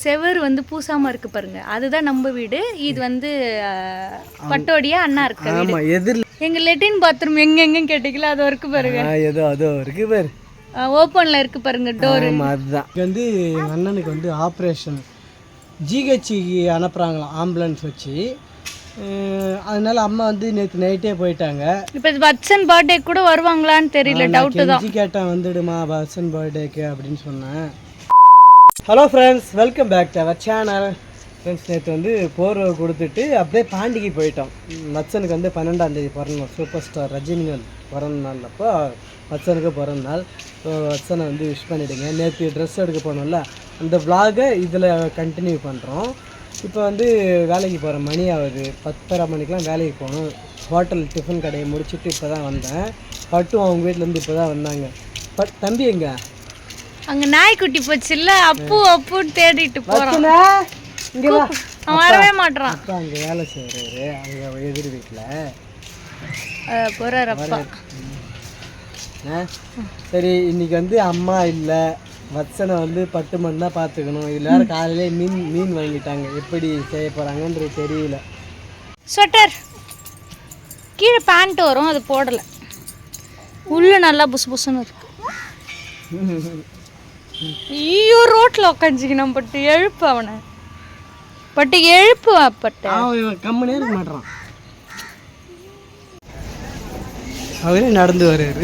செவர் வந்து பூசாம இருக்கு பாருங்க, அதுதான் நம்ம வீடு. இது வந்து பட்டோடியா அண்ணா இருக்கு. ஆமா, எதிரில் எங்க லெட்டின் பாத்ரூம் எங்க கேட்டீங்களா, அது இருக்கு பாருங்க. அதோ இருக்கு பாரு, ஓப்பன்ல இருக்கு பாருங்க டோர். அதுதான் வந்து எங்கள் அண்ணனுக்கு வந்து ஆப்ரேஷன் ஜிஹெச்சுக்கு அனுப்புகிறாங்களாம் ஆம்புலன்ஸ் வச்சு. அதனால அம்மா வந்து நேற்று நைட்டே போயிட்டாங்க. இப்போ வட்சன் பர்த்டே கூட வருவாங்களான்னு தெரியல, டவுட்டு தான். கேட்டேன், வந்துடுமா வட்சன் பர்த்டேக்கு அப்படின்னு சொன்னேன். Hello friends, welcome back to our channel. Friends, நேற்று வந்து போர்வை கொடுத்துட்டு அப்படியே பாண்டிக்கு போயிட்டோம். வட்சனுக்கு வந்து 12ஆம் தேதி பிறந்த நாள், சூப்பர் ஸ்டார் ரஜினிகாந்த் பிறந்த நாள். அப்போ வட்சனுக்கு பிறந்த நாள். ஸோ வட்சனை வந்து விஷ் பண்ணிவிடுங்க. நேற்று ட்ரெஸ் எடுக்க போனோம்ல, அந்த விலாகை இதில் கண்டினியூ பண்ணுறோம். இப்போ வந்து வேலைக்கு போகிறேன், மணி ஆகுது 10:30 மணிக்கெலாம் வேலைக்கு போகணும். ஹோட்டல் டிஃபன் கடையை முடிச்சுட்டு இப்போ தான் வந்தேன். பட்டும் அவங்க வீட்டிலேருந்து இப்போ தான் வந்தாங்க. தம்பி எங்க? அங்கே நாய்க்குட்டி போச்சு இல்லை, அப்புன்னு தேடிட்டு போகிறோம். இங்கே அவன் வரவே மாட்டான். அப்பா அங்கே வேலை செய்கிறாரு, அங்கே எதிர் வீட்டில் போகிறார் அப்பா. சரி, இன்னைக்கு வந்து அம்மா இல்லை, வட்சனை வந்து 10 மணி தான் பார்த்துக்கணும். இதில் வேறு காலையிலே மீன் வாங்கிட்டாங்க. எப்படி செய்ய போகிறாங்கன்றது தெரியல. ஸ்வெட்டர் கீழே பேண்ட் வரும், அது போடலை. உள்ளே நல்லா புசு புசுன்னு இருக்கு. ஐயோ, ரோட்டில் உட்காந்துக்கணும். பட்டு எழுப்பு அவனை, பட்டு எழுப்பு. பட்டு கம்மனே இருக்க மாட்டான், அவரே நடந்து வர்றாரு.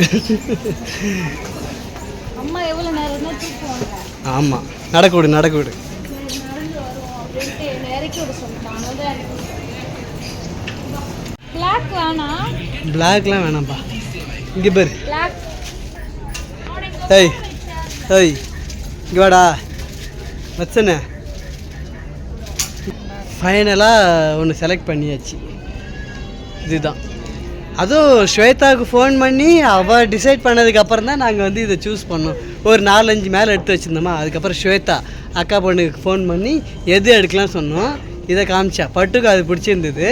அம்மா எவ்வளோ நேரம் தான் தூக்குவாங்க. ஆமாம், நடக்க விடு. நடந்து வருவோம் அப்படின்ட்டு இறக்கி விட சொல்லிட்டாங்க. பிளாக் வேணாம், பிளாக்லாம் வேணாம்ப்பா. இங்கே பேர் பிளாக். ஏய் ஏய், இங்கே வாடா வச்சனே. ஃபைனலாக ஒன்று செலக்ட் பண்ணியாச்சு, இதுதான். அதுவும் ஸ்வேதாவுக்கு ஃபோன் பண்ணி அவள் டிசைட் பண்ணதுக்கப்புறம் தான் நாங்கள் வந்து இதை சூஸ் பண்ணோம். ஒரு 4-5 மேலே எடுத்து வச்சுருந்தோமா, அதுக்கப்புறம் ஸ்வேதா அக்கா பொண்ணுக்கு ஃபோன் பண்ணி எது எடுக்கலாம்னு சொன்னோம். இதை காமிச்சா, பட்டுக்கு அது பிடிச்சிருந்தது.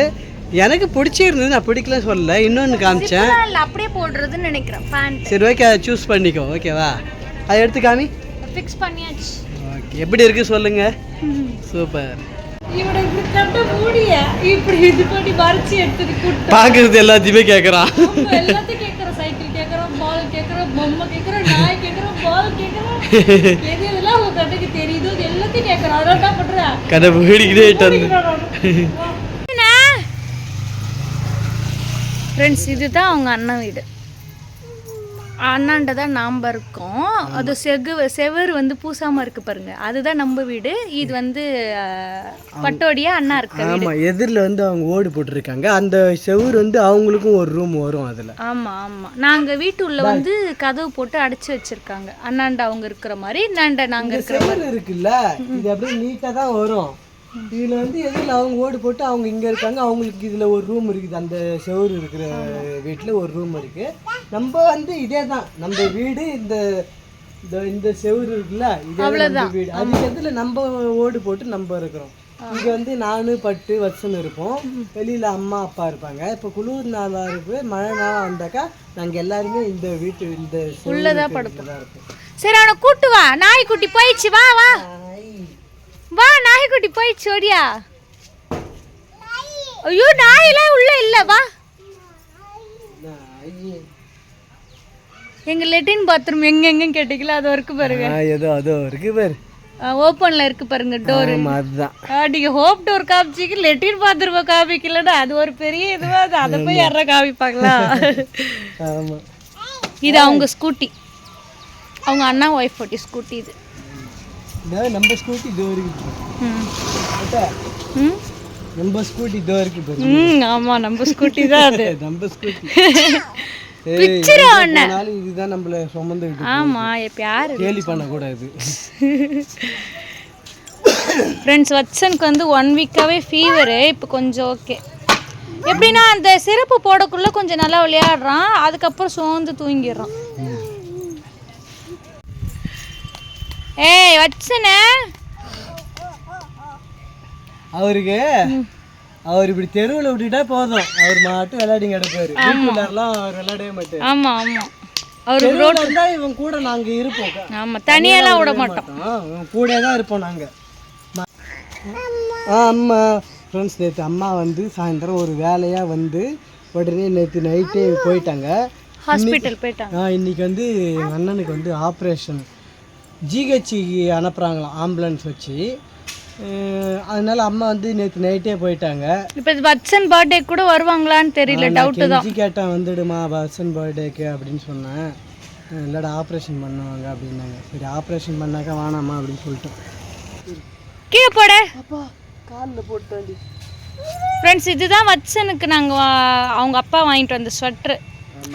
எனக்கு பிடிச்சிருந்தது, நான் பிடிக்கலன்னு சொல்லலை. இன்னொன்று காமிச்சேன், அப்படியே போடுறதுன்னு நினைக்கிறேன். சரி, ஓகே, அதை சூஸ் பண்ணிக்கோ. ஓகேவா? அதை எடுத்து காமி. ஃபிக்ஸ் பண்ணியாச்சு. ஓகே, எப்படி இருக்குது சொல்லுங்கள். சூப்பர். பார்க்கறது எல்லாத்தையுமே கேட்குறான். எல்லாத்தையும் கேட்குறோம். சைக்கிள் கேட்குறோம், பால் கேட்குறோம், பொம்மை கேட்குறோம், நாய் கேட்குறோம், பால் கேட்குறோம். எது எதெல்லாம் உங்க கண்ணுக்கு தெரியுதோ எல்லாத்தையும் கேட்குறோம். அதெல்லாம் என்ன பண்ற? கடை வீடிக்கிட்டே ஃப்ரெண்ட்ஸ், இதுதான் அவங்க அண்ணன் வீடு. அண்ணாண்ட தான் நாம் இருக்கோம். அது செவர் வந்து பூசாமல் இருக்கு பாருங்க, அதுதான் நம்ம வீடு. இது வந்து பட்டோடியா அண்ணா இருக்கு. ஆமாம், எதிரில் வந்து அவங்க ஓடு போட்டிருக்காங்க. அந்த செவர் வந்து அவங்களுக்கும் ஒரு ரூம் வரும் அதில். ஆமாம், நாங்கள் வீட்டு உள்ள வந்து கதவு போட்டு அடைச்சி வச்சிருக்காங்க. அண்ணாண்ட அவங்க இருக்கிற மாதிரி, இந்தாண்ட நாங்கள் இருக்கிற மாதிரி இருக்குல்ல. இது அப்படியே நீட்டாக தான் வரும். இதில் வந்து எதில் அவங்க ஓடு போட்டு அவங்க இங்கே இருக்காங்க. அவங்களுக்கு இதில் ஒரு ரூம் இருக்குது. அந்த செவர் இருக்கிற வீட்டில் ஒரு ரூம் இருக்குது. நம்ம வந்து இதே தான் நம்ம வீடு. இந்த செவர் இருக்குல்ல, இதே வீடு. அதுக்கு எதில் நம்ம ஓடு போட்டு நம்ம இருக்கிறோம். இங்கே வந்து நான் பட்டு வட்சன் இருப்போம். வெளியில் அம்மா அப்பா இருப்பாங்க. இப்போ குளிர் நாளாக இருக்கு, மழை நாளாக வந்தாக்கா நாங்கள் எல்லாருமே இந்த வீட்டு இந்த உள்ளதான் படுப்போம். சரி, அவனை கூட்டு வா. நாய்க்குட்டி போயிடுச்சு. வா வா வா, நாய்க்குட்டி போயிடுச்சு. ஓடியா. ஐயோ, நாயெல்லாம் உள்ள இல்லை. வா. எங்க லெட்டின் பாத்ரூம் எங்க கேட்டீங்களா, அது இருக்கு பாருங்க. அதோ இருக்கு பாரு, ஓப்பன்ல இருக்கு பாருங்க டோர். அதுதான். நீங்க ஹோப் டோர் காமிச்சிக்கு லெட்டின் பாத்ரூம் காமிக்கலன்னா அது ஒரு பெரிய இதுவா. அதை போய் யாரா காமிப்பாங்களா? ஆமா, இது அவங்க ஸ்கூட்டி, அவங்க அண்ணா ஒய்ஃப் ஓட்டி ஸ்கூட்டி. இது நம்ம ஸ்கூட்டி இதோ இருக்கு. நம்ம ஸ்கூட்டி இதோ இருக்கு பாரு. ஆமா, நம்ம ஸ்கூட்டி தான் அது. நம்ம ஸ்கூட்டி. இதுதான் நம்மள சுமந்து. ஆமா, இப்ப யாரு கேலி பண்ணக்கூடாது. ஃப்ரெண்ட்ஸ், வட்சனுக்கு வந்து 1 வீக்காவே ஃபீவரு. இப்போ கொஞ்சம் ஓகே. எப்படின்னா அந்த சிறப்பு போடக்குள்ள கொஞ்சம் நல்லா விளையாடுறான், அதுக்கப்புறம் சோர்ந்து தூங்கிடுறான். ஏய் வட்சனே, அவருக்கு அவர் இப்படி தெருவில் விட்டுட்டா போதும், அவர் மாட்டு விளையாடி கிடப்பாரு. வீட்டுலாம் அவர் விளையாடவே மாட்டார். ஆமா ஆமா, அவர் ரோட்ல இவன் கூட நாங்க இருப்போம். ஆமா, தனியெல்லாம் விட மாட்டோம், கூட தான் இருப்போம் நாங்க. அம்மா ஃப்ரெண்ட்ஸ் நேற்று அம்மா வந்து சாயந்தரம் ஒரு வேலையாக வந்து உடனே நேற்று நைட்டே போயிட்டாங்க, ஹாஸ்பிட்டல் போயிட்டாங்க. இன்றைக்கி வந்து எங்கள் அண்ணனுக்கு வந்து ஆப்ரேஷன் ஜிஹெச்சுக்கு அனுப்புகிறாங்களாம் ஆம்புலன்ஸ் வச்சு. அதனால அம்மா வந்து நேற்று நைட்டே போயிட்டாங்க. இப்போ வட்சன் பர்த்டே கூட வருவாங்களான்னு தெரியல, டவுட்டு தான். கேட்டேன் வந்துடுமா வட்சன் பர்த்டேக்கு அப்படின்னு சொன்னேன். இல்லைடா ஆப்ரேஷன் பண்ணுவாங்க அப்படின்னாங்க. சரி ஆப்ரேஷன் பண்ணாக்கா வேணாமா அப்படின்னு சொல்லிட்டோம். கீழே போட அப்பா காலில் போட்டாண்டி. ஃப்ரெண்ட்ஸ் இதுதான் வட்சனுக்கு நாங்கள் அவங்க அப்பா வாங்கிட்டு வந்த ஸ்வெட்ரு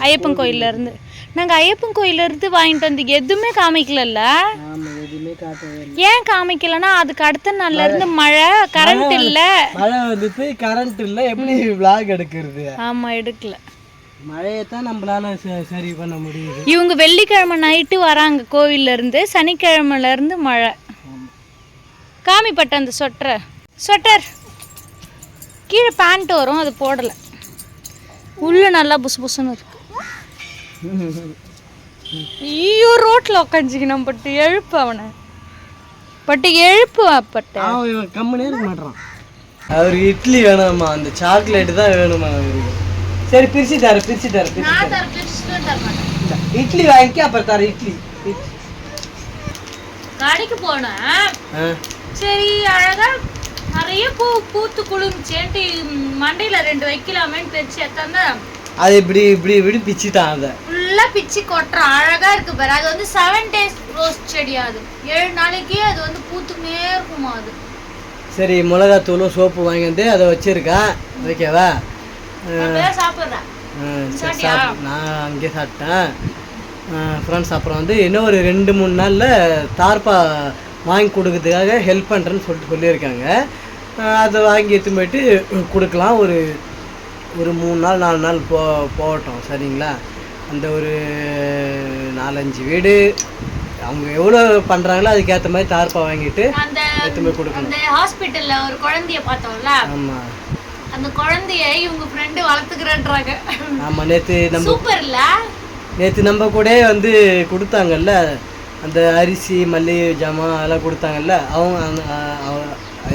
ஐயப்பன் கோயிலேருந்து. நாங்கள் ஐயப்பன் கோயிலேருந்து வாங்கிட்டு வந்து எதுவுமே காமிக்கலல்ல. எதுவுமே காட்டவே இல்லை. ஏன் காமிக்கலன்னா அதுக்கு அடுத்த நாள்ல இருந்து மழை, கரண்ட் இல்லை. மழை வந்துட்டு கரண்ட் இல்லை, எப்படி விளாக் எடுக்கிறது? ஆமாம் எடுக்கல. மழையை தான் நம்மளால சரி பண்ண முடியுது. இவங்க வெள்ளிக்கிழமை நைட்டு வராங்க கோவிலேருந்து, சனிக்கிழமைலேருந்து மழை. காமிப்பட்ட அந்த ஸ்வெட்டர் கீழே பேண்ட் வரும், அது போடலை. உள்ள நல்லா புசு புசுன்னு இருக்கு. ஐயோ ரோட்டில் உட்காந்துக்கணும். பட்டு எழுப்பு அவனை, பட்டு எழுப்பு பட்டு. அவன் கம்முனே இருக்க மாட்டான். அவருக்கு இட்லி வேணாமா, அந்த சாக்லேட்டு தான் வேணுமா அவருக்கு. சரி பிரிச்சு தர இட்லி வாங்கி அப்புறம் தர இட்லி. கடைக்கு போனேன், சரி அழகா நிறைய பூத்து குளிர்ந்துச்சேன்ட்டு மண்டையில 2 வைக்கலாமேன்னு பிரிச்சு எத்தாந்தா அது இப்படி பிச்சுட்டான். அதை ஃபுல்லா பிச்சு கொட்டுறான். அழகா இருக்கு பாரு. அது வந்து 7 days ரோஸ் செடியா, அது 7 நாளைக்கு அது வந்து பூத்துமே இருக்குமா. அது சரி மிளகாத்தூளும் சோப்பு வாங்கி வந்து அதை வச்சிருக்கேன். ஓகேவா? சாப்பிட்றேன். நான் அங்கே சாப்பிட்டேன் ஃப்ரெண்ட்ஸ். அப்புறம் வந்து இன்னும் ஒரு 2-3 நாளில் தார்ப்பா வாங்கி கொடுக்கறதுக்காக ஹெல்ப் பண்ணுறேன்னு சொல்லியிருக்காங்க. அதை வாங்கி எடுத்து போயிட்டு கொடுக்கலாம். ஒரு 3 நாள் 4 நாள் போகட்டும், சரிங்களா? அந்த ஒரு 4-5 வீடு அவங்க எவ்வளோ பண்ணுறாங்களோ அதுக்கேற்ற மாதிரி தார்ப்பா வாங்கிட்டு எடுத்து போய் கொடுக்கணும். அந்த ஹாஸ்பிட்டலில் ஒரு குழந்தைய பார்த்தோம்ல, ஆமாம், அந்த குழந்தைய இவங்க ஃப்ரெண்டு வளர்த்துக்கிறேன்றாங்க. ஆமாம், நேற்று நம்ம கூட வந்து கொடுத்தாங்கல்ல அந்த அரிசி மல்லிகை ஜாமான் அதெல்லாம் கொடுத்தாங்கல்ல.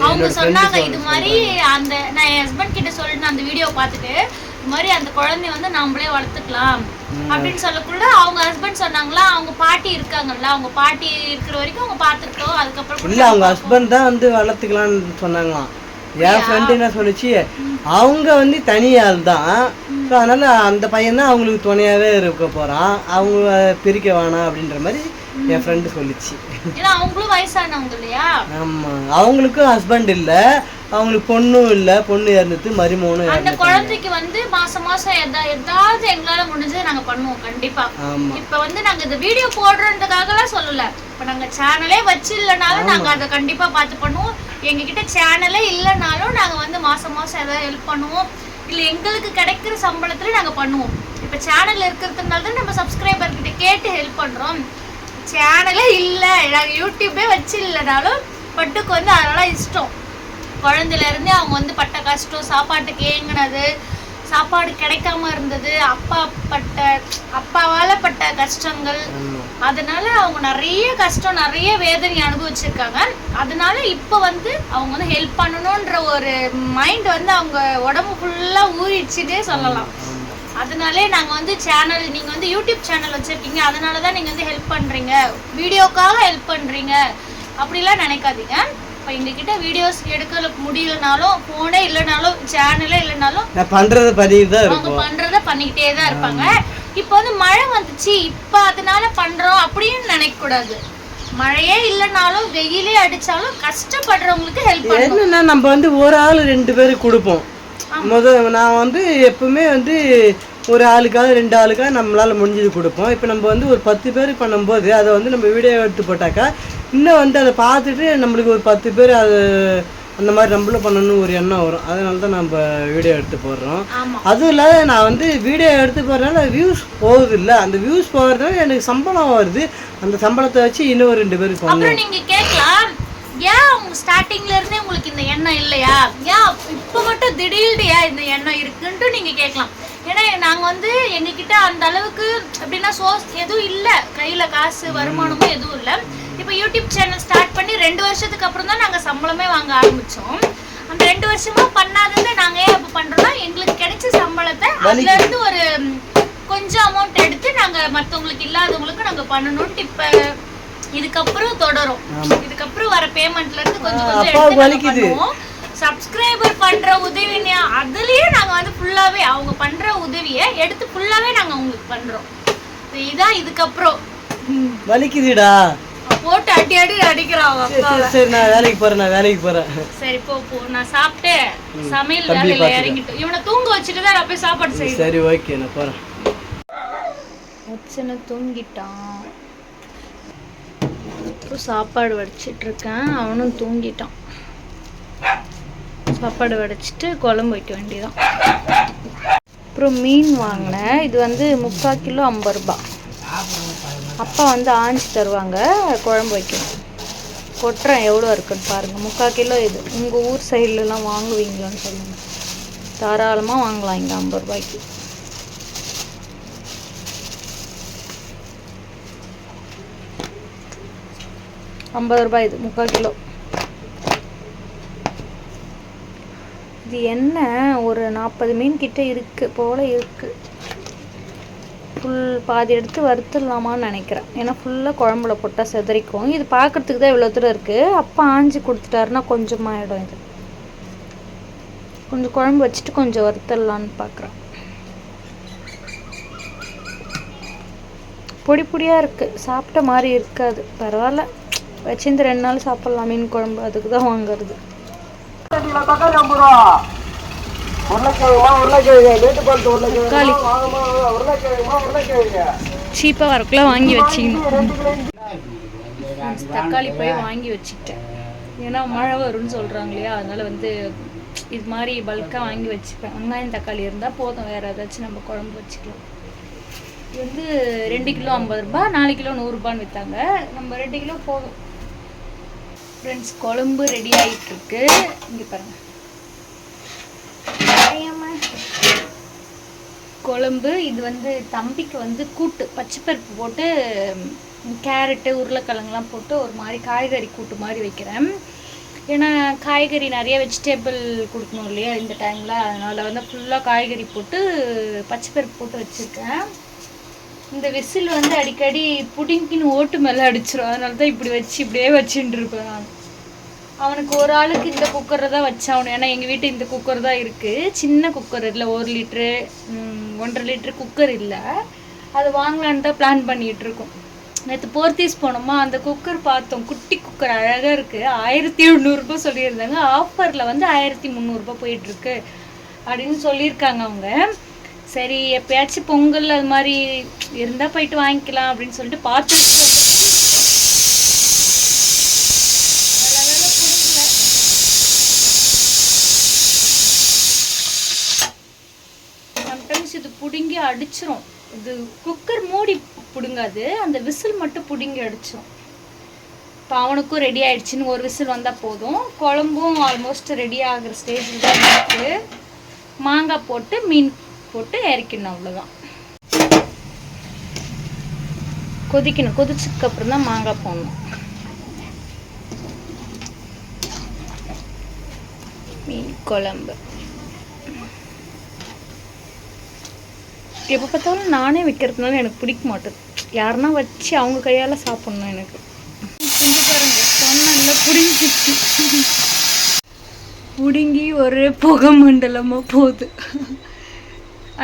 அவங்க சொன்னாங்க இது மாதிரி, அந்த நான் என் ஹஸ்பண்ட் கிட்ட சொல்லிட்டு அந்த வீடியோ பார்த்துட்டு இது மாதிரி அந்த குழந்தைய வந்து நாமளே வளர்த்துக்கலாம் அப்படின்னு சொல்லக்குள்ள அவங்க ஹஸ்பண்ட் சொன்னாங்களா, அவங்க பாட்டி இருக்காங்கல்ல, அவங்க பாட்டி இருக்கிற வரைக்கும் அவங்க பார்த்துருக்கோம். அதுக்கப்புறம் இல்லை அவங்க ஹஸ்பண்ட் தான் வந்து வளர்த்துக்கலான்னு சொன்னாங்களாம். என் ஃப்ரெண்டு என்ன சொல்லிச்சு, அவங்க வந்து தனியால் தான், ஸோ அதனால் அந்த பையன் தான் அவங்களுக்கு துணையாகவே இருக்க போகிறான், அவங்க பிரிக்க வேணாம் அப்படின்ற மாதிரி என் ஃப்ரெண்டு சொல்லிச்சு. அவங்களும் வயசானவங்க இல்லையா? ஆமாம், அவங்களுக்கும் ஹஸ்பண்ட் இல்லை, அவங்களுக்கு பொண்ணும் இல்லை, பொண்ணு இறந்துட்டு மருமகனும். அந்த குழந்தைக்கு வந்து மாசம் ஏதாவது எங்களால முடிஞ்சது நாங்க பண்ணுவோம் கண்டிப்பா. இப்ப வந்து நாங்க இந்த வீடியோ போடுறதுக்காகலாம் சொல்லல, இப்ப நாங்க சேனலே வச்சு இல்லைனாலும் நாங்க அதை கண்டிப்பா பார்த்து பண்ணுவோம். எங்ககிட்ட சேனலே இல்லைனாலும் நாங்க வந்து மாசம் ஏதாவது ஹெல்ப் பண்ணுவோம். இல்ல எங்களுக்கு கிடைக்கிற சம்பளத்துல நாங்க பண்ணுவோம். இப்ப சேனல் இருக்கிறதுனால தான் நம்ம சப்ஸ்கிரைபர் கிட்ட கேட்டு ஹெல்ப் பண்றோம். சேனலே இல்லை, நாங்கள் யூடியூப்பே வச்சு இல்லைனாலும் பட்டுக்கு வந்து அதெல்லாம் இஷ்டம். குழந்தையிலேருந்தே அவங்க வந்து பட்ட கஷ்டம், சாப்பாட்டுக்கு ஏங்கினது, சாப்பாடு கிடைக்காம இருந்தது, அப்பாவால் பட்ட கஷ்டங்கள், அதனால அவங்க நிறைய கஷ்டம் நிறைய வேதனை அனுபவிச்சிருக்காங்க. அதனால இப்போ வந்து அவங்க வந்து ஹெல்ப் பண்ணணுன்ற ஒரு மைண்ட் வந்து அவங்க உடம்பு ஃபுல்லாக ஊறிடுச்சுன்னே சொல்லலாம். அதனாலே நாங்கள் வந்து சேனல், நீங்கள் வந்து யூடியூப் சேனல் வச்சுருக்கீங்க, அதனால தான் நீங்கள் வந்து ஹெல்ப் பண்ணுறீங்க, வீடியோக்காக ஹெல்ப் பண்ணுறீங்க அப்படிலாம் நினைக்காதீங்க. இப்போ எங்ககிட்ட வீடியோஸ் எடுக்க முடியலனாலும், ஃபோனே இல்லைனாலும், சேனலே இல்லைனாலும் அவங்க பண்ணுறத பண்ணிக்கிட்டே தான் இருப்பாங்க. இப்போ வந்து மழை வந்துச்சு, இப்போ அதனால பண்ணுறோம் அப்படின்னு நினைக்கக்கூடாது. மழையே இல்லைனாலும் வெயிலே அடித்தாலும் கஷ்டப்படுறவங்களுக்கு ஹெல்ப் பண்ணணும். என்னன்னா நம்ம வந்து ஒரு ஆள் 2 பேருக்கு கொடுப்போம். நான் வந்து எப்பவுமே வந்து ஒரு ஆளுக்காக 2 ஆளுக்காக நம்மளால் முடிஞ்சது கொடுப்போம். இப்போ நம்ம வந்து ஒரு 10 பேருக்கு பண்ணும்போது அதை வந்து நம்ம வீடியோ எடுத்து போட்டாக்கா இன்னும் வந்து அதை பார்த்துட்டு நம்மளுக்கு ஒரு 10 பேர் அது அந்த மாதிரி நம்மளும் பண்ணணும்னு ஒரு எண்ணம் வரும். அதனால தான் நம்ம வீடியோ எடுத்து போடுறோம். அதுவும் இல்லாத நான் வந்து வீடியோ எடுத்து போடுறதுனால வியூஸ் போகுது இல்லை, அந்த வியூஸ் போகிறதுனால எனக்கு சம்பளம் வருது. அந்த சம்பளத்தை வச்சு இன்னும் ஒரு 2 பேருக்கு பண்ணுவோம். நீங்கள் கேட்கலாம், ஏன் உங்க ஸ்டார்டிங்ல இருந்தே உங்களுக்கு இந்த எண்ணம் இல்லையா, ஏன் இப்போ மட்டும் திடீர்னு ஏன் இந்த எண்ணம் இருக்குன்ட்டு நீங்க கேட்கலாம். ஏன்னா நாங்க வந்து எங்ககிட்ட அந்த அளவுக்கு எப்படின்னா சோர்ஸ் எதுவும் இல்லை, கையில காசு வருமானமும் எதுவும் இல்லை. இப்போ யூடியூப் சேனல் ஸ்டார்ட் பண்ணி 2 வருஷத்துக்கு அப்புறம் தான் நாங்கள் சம்பளமே வாங்க ஆரம்பித்தோம். அந்த 2 வருஷமா பண்ணாதது நாங்கள் ஏன் அப்போ பண்ணுறோம்னா எங்களுக்கு கிடைச்ச சம்பளத்தை அதுலேருந்து ஒரு கொஞ்சம் அமௌண்ட் எடுத்து நாங்கள் மற்றவங்களுக்கு இல்லாதவங்களுக்கு நாங்கள் பண்ணணும்ட்டு இப்போ இதுக்கப்புறம் தொடரும். இதுக்கப்புறம் வர பேமெண்ட்ல இருந்து கொஞ்சம் எடுத்து பண்ணுவோம். சப்ஸ்கிரைபர் பண்ற உதவி அதுலயே நாங்க வந்து ஃபுல்லாவே அவங்க பண்ற உதவியை எடுத்து ஃபுல்லாவே நாங்க உங்களுக்கு பண்றோம். இதான் இதுக்கப்புறம் வலிக்குதுடா போட்டு அடி அடிக்கிறாங்க. சரி நான் வேலைக்கு போறேன். சரி போ நான் சாப்பிட்டு சமையல் வேலையில இறங்கிட்டு இவனை தூங்க வச்சுட்டு தான் நான் போய் சாப்பாடு செய்யணும். சரி ஓகே நான் போறேன். அச்சனை தூங்கிட்டான். சாப்பாடு வடிச்சிட்டு இருக்கேன். அவனும் தூங்கிட்டான். சாப்பாடு வடிச்சிட்டு குழம்பு வைக்க வேண்டியதான். அப்புறம் மீன் வாங்கினேன். இது வந்து 3/4 கிலோ 50 ரூபாய். அப்பா வந்து ஆஞ்சி தருவாங்க, குழம்பு வைக்கணும். கொட்டுறேன் எவ்வளோ இருக்குன்னு பாருங்கள். 3/4 கிலோ. இது உங்கள் ஊர் சைட்லலாம் வாங்குவீங்களான்னு சொல்லுங்கள். தாராளமாக வாங்கலாம் இங்கே 50 ரூபாய்க்கு. ₹50 இது 3/4 கிலோ. இது என்ன ஒரு 40 மீன் கிட்ட இருக்கு போல இருக்கு. ஃபுல் பாதி எடுத்து வறுத்துடலாமான்னு நினைக்கிறேன். ஏன்னா ஃபுல்லாக குழம்புல போட்டால் செதறிக்கும். இது பார்க்குறதுக்கு தான் இவ்வளோ தூரம் இருக்குது. அப்பா ஆஞ்சி கொடுத்துட்டாருன்னா கொஞ்சமாகிடும். இது கொஞ்சம் குழம்பு வச்சுட்டு கொஞ்சம் வறுத்துடலான்னு பார்க்குறேன். பொடி பொடியாக இருக்குது, சாப்பிட்ட மாதிரி இருக்காது. பரவாயில்ல, வச்சிருந்து 2 நாள் சாப்பிட்லாம் மீன் குழம்பு. அதுக்கு தான் வாங்குறது. சீப்பாக வரக்குள்ள வாங்கி வச்சிக்கணும். தக்காளி போய் வாங்கி வச்சுக்கிட்டேன். ஏன்னா மழை வரும்னு சொல்கிறாங்க இல்லையா, அதனால் வந்து இது மாதிரி பல்காக வாங்கி வச்சுப்பேன். வெங்காயம் தக்காளி இருந்தால் போதும், வேறு ஏதாச்சும் நம்ம குழம்பு வச்சுக்கலாம். இது வந்து 2 கிலோ 50 ரூபாய், 4 கிலோ 100 ரூபான்னு விற்றாங்க. நம்ம 2 கிலோ போதும். ஃப்ரெண்ட்ஸ், குழம்பு ரெடி ஆகிட்டு இருக்கு. இங்கே பாருங்க குழம்பு. இது வந்து தம்பிக்கு வந்து கூட்டு பச்சைப்பருப்பு போட்டு கேரட்டு உருளைக்கிழங்குலாம் போட்டு ஒரு மாதிரி காய்கறி கூட்டு மாதிரி வைக்கிறேன். ஏன்னா காய்கறி நிறைய வெஜிடபிள் கொடுக்கணும் இல்லையா இந்த டைமில். அதனால் வந்து ஃபுல்லாக காய்கறி போட்டு பச்சைப்பருப்பு போட்டு வச்சுருக்கேன். இந்த விசில் வந்து அடிக்கடி புடிங்கின்னு ஓட்டு மேலே அடிச்சிடும். அதனால தான் இப்படி வச்சு இப்படியே வச்சுட்டு இருப்பேன் நான். அவனுக்கு ஒரு ஆளுக்கு இந்த குக்கரை தான் வச்சாகணும். ஏன்னா எங்கள் வீட்டு இந்த குக்கர் தான் இருக்குது. சின்ன குக்கர் இல்லை, 1 லிட்ரு 1.5 லிட்ரு குக்கர் இல்லை. அது வாங்கலான்னு தான் பிளான் பண்ணிகிட்ருக்கோம். நேற்று போர்த்தீஸ் போனோமா, அந்த குக்கர் பார்த்தோம். குட்டி குக்கர் அழகாக இருக்குது. 1700 ரூபாய் சொல்லியிருந்தாங்க. ஆஃபரில் வந்து 1300 ரூபாய் போயிட்டுருக்கு அப்படின்னு சொல்லியிருக்காங்க அவங்க. சரி எப்பயாச்சும் பொங்கல் அது மாதிரி இருந்தால் போயிட்டு வாங்கிக்கலாம் அப்படின்னு சொல்லிட்டு பார்த்து இது புடுங்கி அடிச்சிரும். இது குக்கர் மூடி புடுங்காது, அந்த விசில் மட்டும் புடுங்கி அடிச்சிரும். இப்போ அவனுக்கும் ரெடி ஆயிடுச்சுன்னு ஒரு விசில் வந்தால் போதும். குழம்பும் ஆல்மோஸ்ட் ரெடி ஆகிற ஸ்டேஜில் தான் இருக்குது. மாங்காய் போட்டு மீன் போட்டு இறக்கணும், அவ்வளோதான். கொதிக்கணும். கொதிச்சதுக்கு அப்புறம் தான் மாங்காய் போடணும். மீன் குழம்பு எப்போ பார்த்தாலும் நானே வைக்கிறதுனால எனக்கு பிடிக்க மாட்டேது. யாருன்னா வச்சு அவங்க கையால் சாப்பிட்ணும் எனக்கு. செஞ்சு பாருங்க, சொன்ன பிடிங்கிச்சு. பிடுங்கி ஒரே புகை மண்டலமாக போகுது.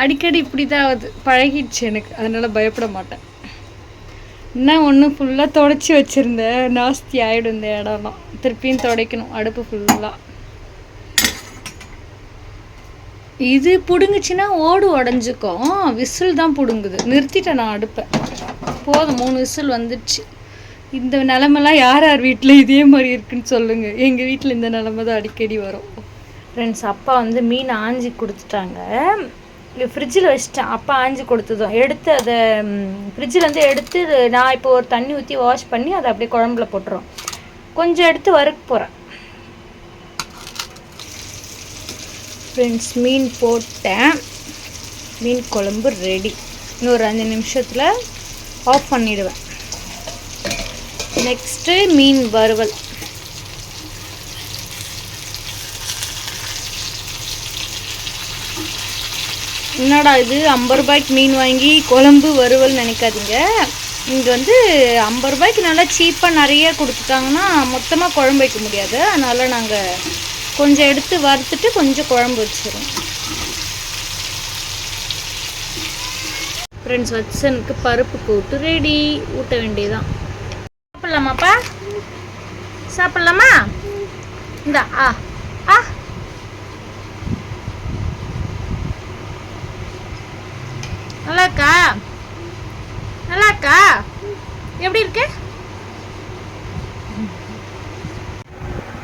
அடிக்கடி இப்படி தான் ஆகுது. பழகிடுச்சு எனக்கு, அதனால் பயப்பட மாட்டேன். இன்னும் ஒன்று ஃபுல்லாக துடைச்சி வச்சுருந்தேன், நாஸ்தி ஆகிடும் இந்த இடம்லாம். திருப்பியும் துடைக்கணும் அடுப்பு ஃபுல்லாக. இது பிடுங்குச்சின்னா ஓடு உடஞ்சிக்கும். விசில் தான் பிடுங்குது. நிறுத்திட்டேன் நான் அடுப்பை. போதும், 3 விசில் வந்துடுச்சு. இந்த நிலமெல்லாம் யார் யார் வீட்டில் இதே மாதிரி இருக்குன்னு சொல்லுங்கள். எங்கள் வீட்டில் இந்த நிலமை தான் அடிக்கடி வரும். ஃப்ரெண்ட்ஸ், அப்பா வந்து மீன் ஆஞ்சி கொடுத்துட்டாங்க. ஃப்ரிட்ஜில் வச்சிட்டேன். அப்பா ஆஞ்சி கொடுத்ததும் எடுத்து அதை ஃப்ரிட்ஜில் வந்து எடுத்து நான் இப்போ ஒரு தண்ணி ஊற்றி வாஷ் பண்ணி அதை அப்படியே குழம்புல போட்டுருவோம். கொஞ்சம் எடுத்து வறுக்க போகிறேன். ஃப்ரெண்ட்ஸ், மீன் போட்டேன். மீன் குழம்பு ரெடி. இன்னொரு 5 நிமிஷத்தில் ஆஃப் பண்ணிவிடுவேன். நெக்ஸ்ட்டு மீன் வறுவல். என்னடா இது 50 ரூபாய்க்கு மீன் வாங்கி குழம்பு வறுவல் நினைக்காதீங்க. இங்கே வந்து 50 ரூபாய்க்கு நல்லா சீப்பாக நிறைய கொடுத்துட்டாங்கன்னா மொத்தமாக குழம்பு வைக்க முடியாது. அதனால் நாங்கள் கொஞ்சம் எடுத்து வறுத்துட்டு கொஞ்சம் குழம்பு வச்சிடுறோம். ஃப்ரெண்ட்ஸ், வச்சனுக்கு பருப்பு கூட்டு ரெடி. ஊட்ட வேண்டியதுதான். சாப்பிட்லாமாப்பா? சாப்பிட்லாமா? இந்த ஆ ஆ நல்லா இருக்கா? நல்லா இருக்கா? எப்படி இருக்கு?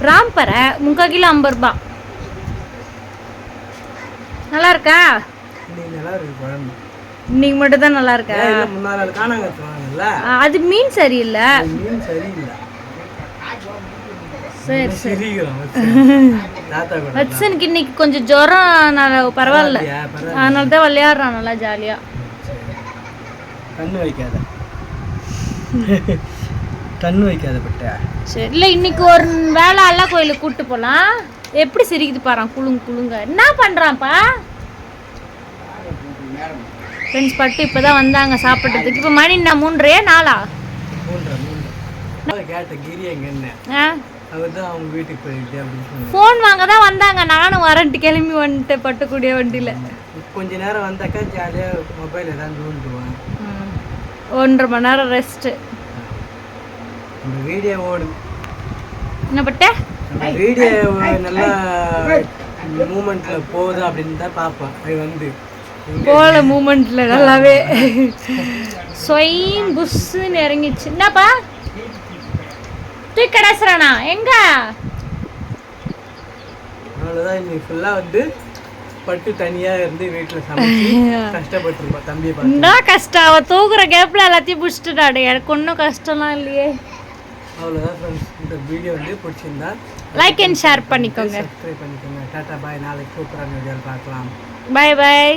ராம்பரை 3/4 கிலோ 50 ரூபா. நல்லா இருக்கா? நல்லா இருக்கு குழம்பு. இன்னைக்கு மட்டும் தான் நல்லா இருக்கா? முன்னாள் காணாங்கல்ல, அது மீன் சரியில்லை. மீன் சரியில்லை. சரி சரி. தாத்தா கூட வட்சனுக்கு இன்னைக்கு கொஞ்சம் ஜுரம், பரவாயில்ல. அதனால தான் விளையாடுறான் நல்லா ஜாலியா. கண்ணு வைக்காத கண்ணு வைக்காத பட்ட. சரி, இல்லை இன்னைக்கு ஒரு வேலை அல்லா கோயிலுக்கு கூப்பிட்டு போகலாம். எப்படி சிரிக்குது பாறான், குழுங்க குழுங்க. என்ன பண்ணுறான்ப்பா? ஃப்ரெண்ட்ஸ், பட்டு இப்போ தான் வந்தாங்க சாப்பிட்றதுக்கு. இப்போ மணி என்ன 3:30 4? 3 கேட்ட கிரி எங்கன்னு அவர் தான் அவங்க வீட்டுக்கு போயிட்டு அப்படின்னு சொன்னாங்க. ஃபோன் வாங்க தான் வந்தாங்க. நானும் வரேன்ட்டு கிளம்பி வந்துட்டேன் பட்டுக்கூடிய வண்டியில். கொஞ்ச நேரம் வந்தாக்கா ஜாலியாக மொபைல் ஏதாவது நோண்டுவான். 1.5 மணி நேரம் ரெஸ்ட்டு. இந்த வீடியோ ஓடும். என்ன பட்ட? வீடியோ நல்லா மூமெண்ட்டில் போகுது அப்படின்னு தான் பார்ப்பேன். அது வந்து போல மூமெண்ட்டில் நல்லாவே சொயின் புஷ்ஷுன்னு இறங்கிச்சு. என்னப்பா தூக்கி கடைசுறானா எங்க? அவ்வளோதான். இன்னைக்கு ஃபுல்லாக வந்து பட்டு தனியாக இருந்து வீட்டில் சமைச்சு கஷ்டப்பட்டுருப்பா தம்பியை பார்த்து. என்ன கஷ்டம்? அவள் தூக்குற கேப்பில் எல்லாத்தையும் பிடிச்சிட்டுட்டாடு. எனக்கு ஒன்றும் கஷ்டம்லாம் இல்லையே. அவ்வளோதான் ஃப்ரெண்ட்ஸ். இந்த வீடியோ வந்து பிடிச்சிருந்தா லைக் அண்ட் ஷேர் பண்ணிக்கோங்க. சப்ஸ்கிரைப் பண்ணிக்கோங்க. டாட்டா பாய். நாளைக்கு சூப்பரான வீடியோவில் பார்க்கலாம். பாய் பாய்.